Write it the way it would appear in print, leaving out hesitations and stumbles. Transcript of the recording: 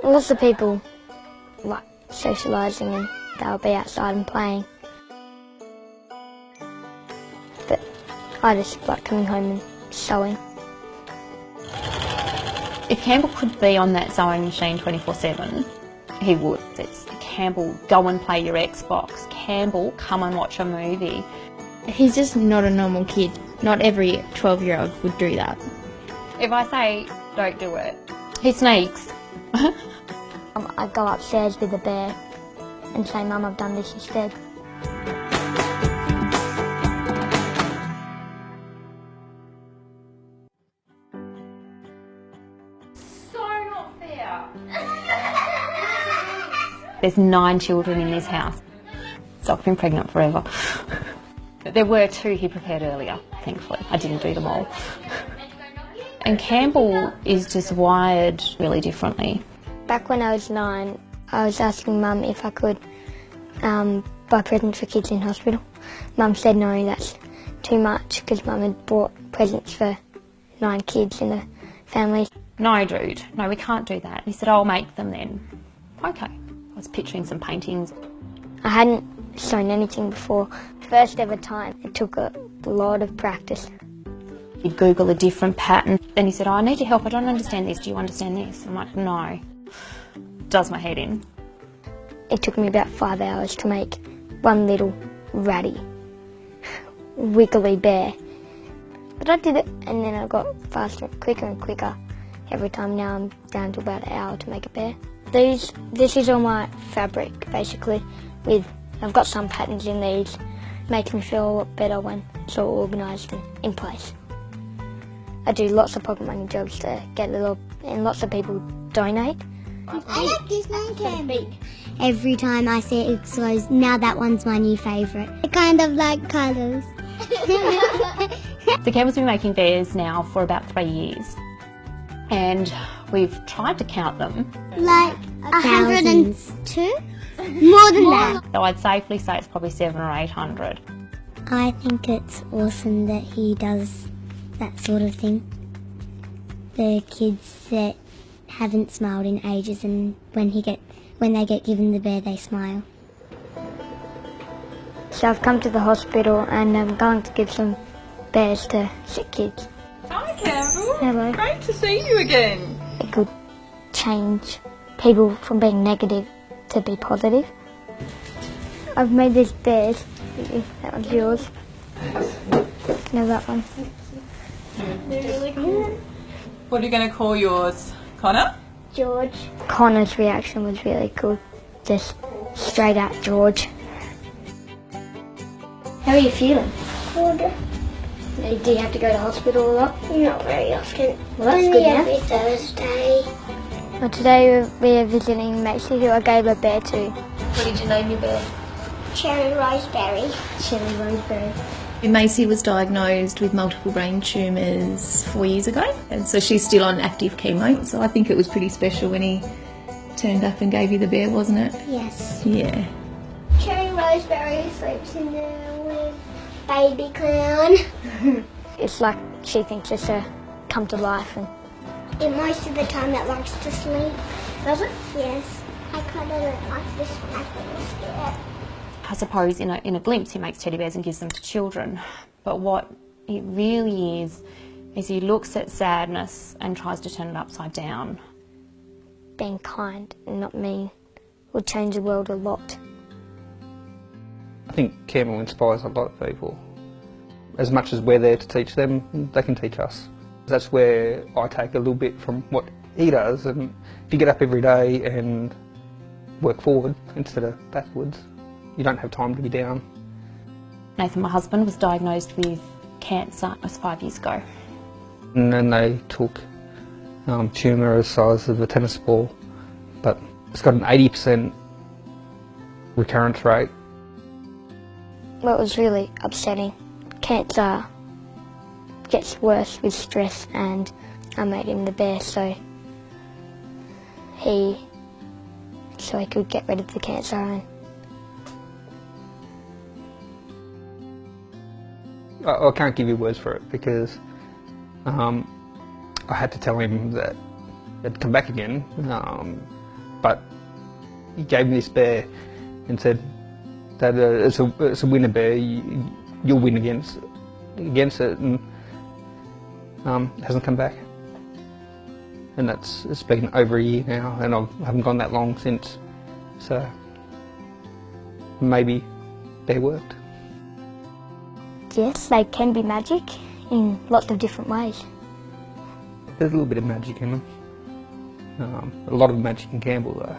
Lots of people like socialising and they'll be outside and playing. But I just like coming home and sewing. If Campbell could be on that sewing machine 24/7, he would. It's Campbell, go and play your Xbox. Campbell, come and watch a movie. He's just not a normal kid. Not every 12-year-old would do that. If I say don't do it, he sneaks. I go upstairs with the bear and say, Mum, I've done this instead. So not fair. There's 9 children in this house, so I've been pregnant forever. But there were 2 he prepared earlier, thankfully. I didn't do them all. And Campbell is just wired really differently. Back when I was 9, I was asking Mum if I could buy presents for kids in hospital. Mum said no, that's too much, because Mum had bought presents for 9 kids in the family. No, dude, no, we can't do that. He said, I'll make them then. Okay. I was picturing some paintings. I hadn't sewn anything before. First ever time. It took a lot of practice. He'd Google a different pattern. Then he said, I need your help, I don't understand this. Do you understand this? I'm like, no. Does my head in. It took me about 5 hours to make one little ratty, wiggly bear. But I did it, and then I got faster, quicker and quicker every time. Now I'm down to about an hour to make a bear. This is all my fabric, basically. I've got some patterns in these. Makes me feel a lot better when it's all organised and in place. I do lots of pocket money jobs to get and lots of people donate. I like this one, Campbell. Every time I see it, it goes, now that one's my new favourite. I kind of like colours. So Campbell's been making bears now for about 3 years. And we've tried to count them. Like 102? More than that. So I'd safely say it's probably 700 or 800. I think it's awesome that he does that sort of thing. The kids that haven't smiled in ages, and when they get given the bear, they smile. So I've come to the hospital and I'm going to give some bears to sick kids. Hi Campbell. Hello. Great to see you again. It could change people from being negative to be positive. I've made these bears. That one's yours. No, that one. They're really cool. What are you going to call yours? Connor? George. Connor's reaction was really cool. Just straight out George. How are you feeling? Good. Do you have to go to hospital a lot? Not very often. Well, that's Only good now. every Thursday. Well, today we're visiting Macy, who I gave a bear to. What did you name your bear? Cherry Roseberry. Cherry Roseberry. Macy was diagnosed with multiple brain tumours 4 years ago, and so she's still on active chemo. So I think it was pretty special when he turned up and gave you the bear, wasn't it? Yes. Yeah. Cherry Roseberry sleeps in there with Baby Clown. It's like she thinks it's come to life. And most of the time it likes to sleep. Does it? Yes. I kind of don't like this one. I feel scared. I suppose in a glimpse he makes teddy bears and gives them to children. But what it really is he looks at sadness and tries to turn it upside down. Being kind and not mean will change the world a lot. I think Campbell inspires a lot of people. As much as we're there to teach them, they can teach us. That's where I take a little bit from what he does, and if you get up every day and work forward instead of backwards, you don't have time to be down. Nathan, my husband, was diagnosed with cancer. It was 5 years ago. And then they took tumour the size of a tennis ball, but it's got an 80% recurrence rate. Well, it was really upsetting. Cancer gets worse with stress, and I made him the bear so he could get rid of the cancer. And I can't give you words for it because I had to tell him that it'd come back again, but he gave me this bear and said that it's a winner bear, you'll win against it, and hasn't come back. And it's been over a year now, and I haven't gone that long since, so maybe bear worked. Yes, they can be magic in lots of different ways. There's a little bit of magic in them. A lot of magic in Campbell though.